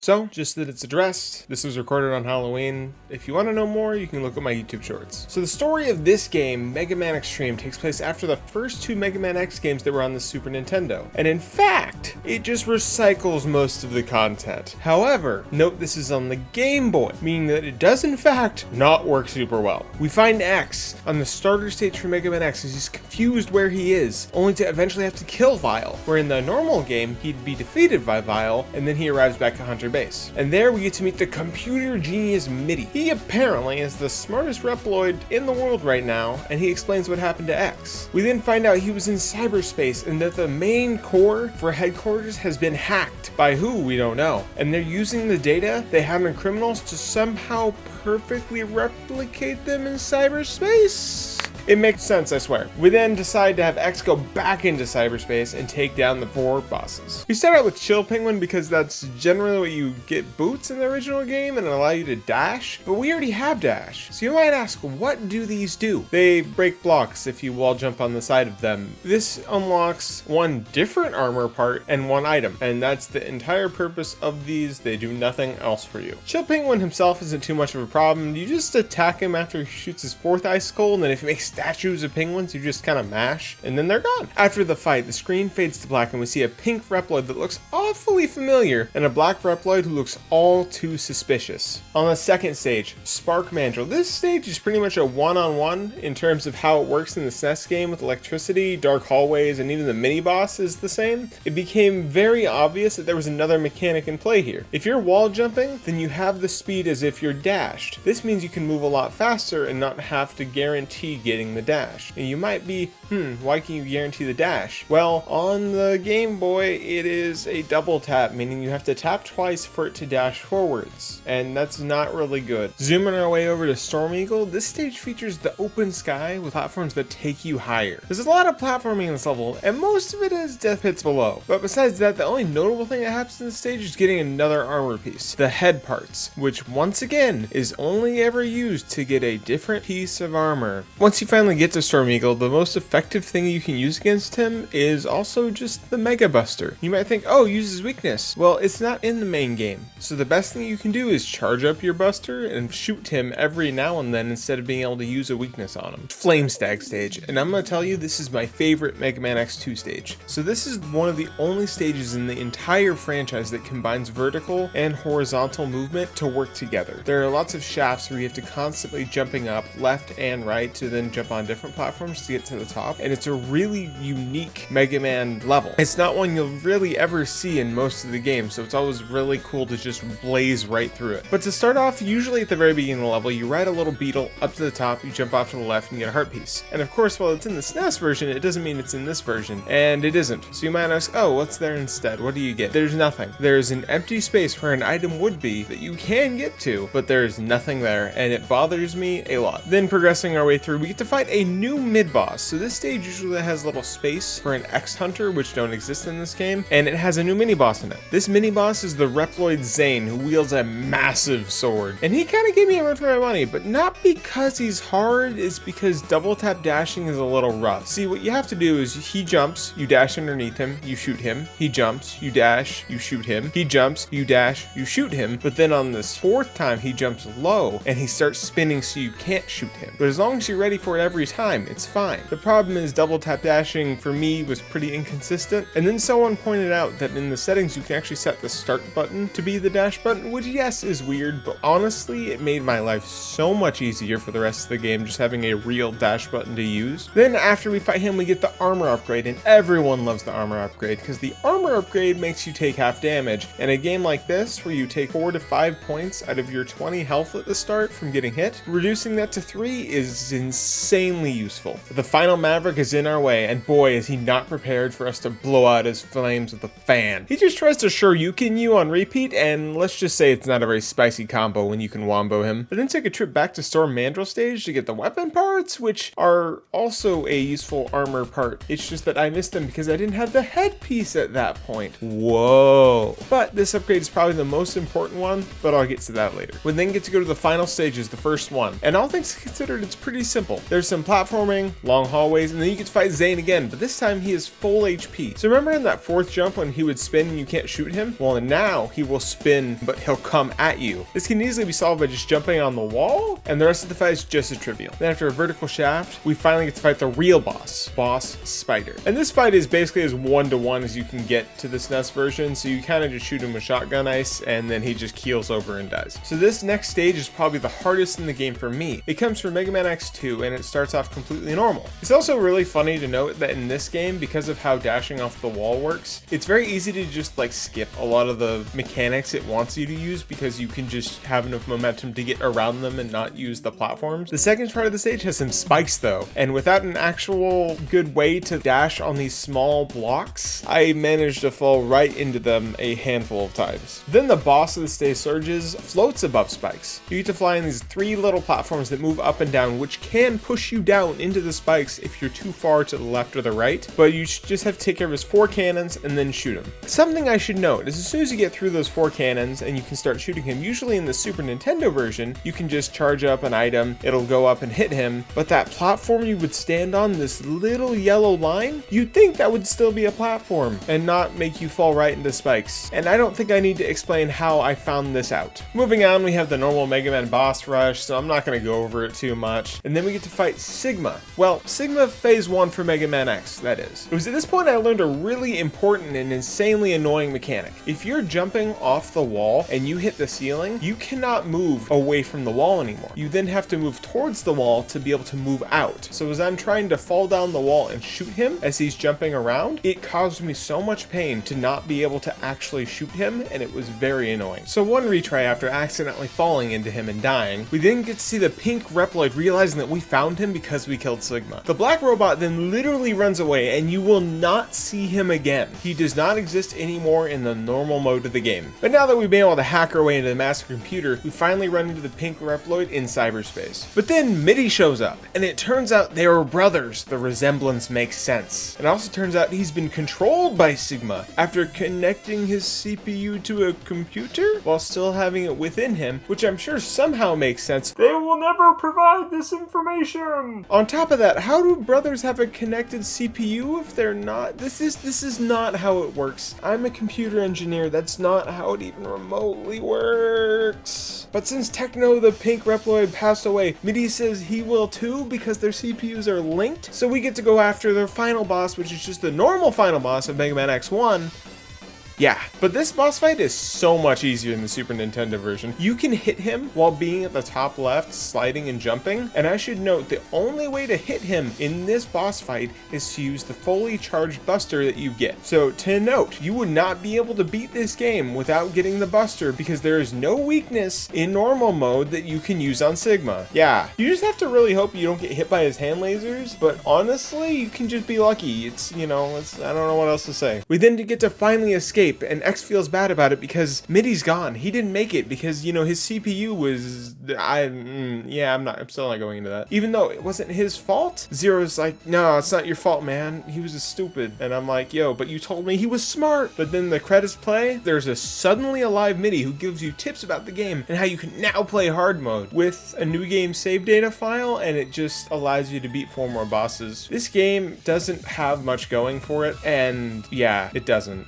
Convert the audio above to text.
So, just that it's addressed, this was recorded on Halloween. If you want to know more, you can look at my YouTube shorts. So the story of this game, Mega Man Extreme, takes place after the first two Mega Man X games that were on the Super Nintendo. And in fact, it just recycles most of the content. However, note this is on the Game Boy, meaning that it does in fact not work super well. We find X on the starter stage for Mega Man X as he's confused where he is, only to eventually have to kill Vile, where in the normal game, he'd be defeated by Vile, and then he arrives back at Hunter Base. And there we get to meet the computer genius Mitty. He apparently is the smartest Reploid in the world right now, and he explains what happened to X. We then find out he was in cyberspace and that the main core for headquarters has been hacked by who we don't know. And they're using the data they have in criminals to somehow perfectly replicate them in cyberspace. It makes sense, I swear. We then decide to have X go back into cyberspace and take down the 4 bosses. We start out with Chill Penguin because that's generally what you get boots in the original game and allow you to dash, but we already have dash. So you might ask, what do these do? They break blocks if you wall jump on the side of them. This unlocks one different armor part and one item, and that's the entire purpose of these. They do nothing else for you. Chill Penguin himself isn't too much of a problem. You just attack him after he shoots his 4th icicle, and then if he makes statues of penguins, you just kind of mash, and then they're gone. After the fight, the screen fades to black and we see a pink Reploid that looks awfully familiar, and a black Reploid who looks all too suspicious. On the second stage, Spark Mandrill. This stage is pretty much a one-on-one in terms of how it works in the SNES game with electricity, dark hallways, and even the mini-boss is the same. It became very obvious that there was another mechanic in play here. If you're wall jumping, then you have the speed as if you're dashed. This means you can move a lot faster and not have to guarantee getting the dash. And you might be, why can you guarantee the dash? Well, on the Game Boy, it is a double tap, meaning you have to tap twice for it to dash forwards, and that's not really good. Zooming our way over to Storm Eagle, this stage features the open sky with platforms that take you higher. There's a lot of platforming in this level, and most of it is death pits below. But besides that, the only notable thing that happens in this stage is getting another armor piece, the head parts, which once again is only ever used to get a different piece of armor. Once you finally get to Storm Eagle, the most effective thing you can use against him is also just the Mega Buster. You might think, oh, use his weakness. Well, it's not in the main game. So the best thing you can do is charge up your Buster and shoot him every now and then instead of being able to use a weakness on him. Flame Stag stage. And I'm going to tell you, this is my favorite Mega Man X2 stage. So this is one of the only stages in the entire franchise that combines vertical and horizontal movement to work together. There are lots of shafts where you have to constantly jumping up left and right to then jump on different platforms to get to the top, and it's a really unique Mega Man level. It's not one you'll really ever see in most of the games, so it's always really cool to just blaze right through it. But to start off, usually at the very beginning of the level, you ride a little beetle up to the top, you jump off to the left and get a heart piece. And of course, while it's in the SNES version, it doesn't mean it's in this version, and it isn't. So you might ask, oh, what's there instead? What do you get? There's nothing. There's an empty space where an item would be that you can get to, but there's nothing there, and it bothers me a lot. Then progressing our way through, we get to fight a new mid-boss. So this stage usually has a little space for an X-Hunter, which don't exist in this game, and it has a new mini-boss in it. This mini-boss is the Reploid Zane, who wields a massive sword. And he kind of gave me a run for my money, but not because he's hard, it's because double tap dashing is a little rough. See, what you have to do is he jumps, you dash underneath him, you shoot him. He jumps, you dash, you shoot him. He jumps, you dash, you shoot him. But then on this 4th time, he jumps low, and he starts spinning so you can't shoot him. But as long as you're ready for it every time, it's fine. The problem is double tap dashing for me was pretty inconsistent, and then someone pointed out that in the settings you can actually set the start button to be the dash button, which yes is weird, but honestly it made my life so much easier for the rest of the game just having a real dash button to use. Then after we fight him, we get the armor upgrade, and everyone loves the armor upgrade because the armor upgrade makes you take half damage. In a game like this where you take 4 to 5 points out of your 20 health at the start from getting hit, reducing that to 3 is insanely useful. The final Maverick is in our way, and boy is he not prepared for us to blow out his flames with a fan. He just tries to Shoryuken you on repeat, and let's just say it's not a very spicy combo when you can wombo him. But then take a trip back to Storm Mandrill stage to get the weapon parts, which are also a useful armor part. It's just that I missed them because I didn't have the headpiece at that point. Whoa. But this upgrade is probably the most important one, but I'll get to that later. We then get to go to the final stages, the first one. And all things considered, it's pretty simple. There's There's some platforming, long hallways, and then you get to fight Zane again, but this time he is full HP. So remember in that fourth jump when he would spin and you can't shoot him? Well, now he will spin, but he'll come at you. This can easily be solved by just jumping on the wall, and the rest of the fight is just as trivial. Then after a vertical shaft, we finally get to fight the real boss, Boss Spider. And this fight is basically as one-to-one as you can get to this NES version, so you kind of just shoot him with shotgun ice, and then he just keels over and dies. So this next stage is probably the hardest in the game for me. It comes from Mega Man X2, and it starts off completely normal. It's also really funny to note that in this game, because of how dashing off the wall works, it's very easy to just like skip a lot of the mechanics it wants you to use because you can just have enough momentum to get around them and not use the platforms. The second part of the stage has some spikes though, and without an actual good way to dash on these small blocks, I managed to fall right into them a handful of times. Then the boss of the stage Surges floats above spikes. You get to fly in these 3 little platforms that move up and down, which can push you down into the spikes if you're too far to the left or the right, but you just have to take care of his 4 cannons and then shoot him. Something I should note is as soon as you get through those 4 cannons and you can start shooting him, usually in the Super Nintendo version, you can just charge up an item, it'll go up and hit him, but that platform you would stand on, this little yellow line, you'd think that would still be a platform and not make you fall right into spikes. And I don't think I need to explain how I found this out. Moving on, we have the normal Mega Man boss rush, so I'm not going to go over it too much. And then we get to fight Sigma. Well, Sigma Phase 1 for Mega Man X, that is. It was at this point I learned a really important and insanely annoying mechanic. If you're jumping off the wall and you hit the ceiling, you cannot move away from the wall anymore. You then have to move towards the wall to be able to move out. So as I'm trying to fall down the wall and shoot him as he's jumping around, it caused me so much pain to not be able to actually shoot him, and it was very annoying. So one retry after accidentally falling into him and dying, we then get to see the pink Reploid realizing that we found him because we killed Sigma. The black robot then literally runs away and you will not see him again. He does not exist anymore in the normal mode of the game. But now that we've been able to hack our way into the master computer, we finally run into the pink Reploid in cyberspace. But then Mitty shows up, and it turns out they were brothers. The resemblance makes sense. It also turns out he's been controlled by Sigma after connecting his CPU to a computer while still having it within him, which I'm sure somehow makes sense. They will never provide this information. On top of that, how do brothers have a connected CPU if they're not? This is not how it works. I'm a computer engineer. That's not how it even remotely works. But since Techno the pink Reploid passed away, Mitty says he will too because their CPUs are linked. So we get to go after their final boss, which is just the normal final boss of Mega Man X1. Yeah, but this boss fight is so much easier in the Super Nintendo version. You can hit him while being at the top left, sliding and jumping, and I should note the only way to hit him in this boss fight is to use the fully charged buster that you get. So to note, you would not be able to beat this game without getting the buster because there is no weakness in normal mode that you can use on Sigma. Yeah, you just have to really hope you don't get hit by his hand lasers, but honestly, you can just be lucky. It's, you know, I don't know what else to say. We then get to finally escape, and X feels bad about it because Mitty's gone. He didn't make it because, you know, his CPU was, I'm still not going into that. Even though it wasn't his fault, Zero's like, no, it's not your fault, man. He was a stupid. And I'm like, yo, but you told me he was smart. But then the credits play, there's a suddenly alive Mitty who gives you tips about the game and how you can now play hard mode with a new game save data file, and it just allows you to beat 4 more bosses. This game doesn't have much going for it, and yeah, it doesn't.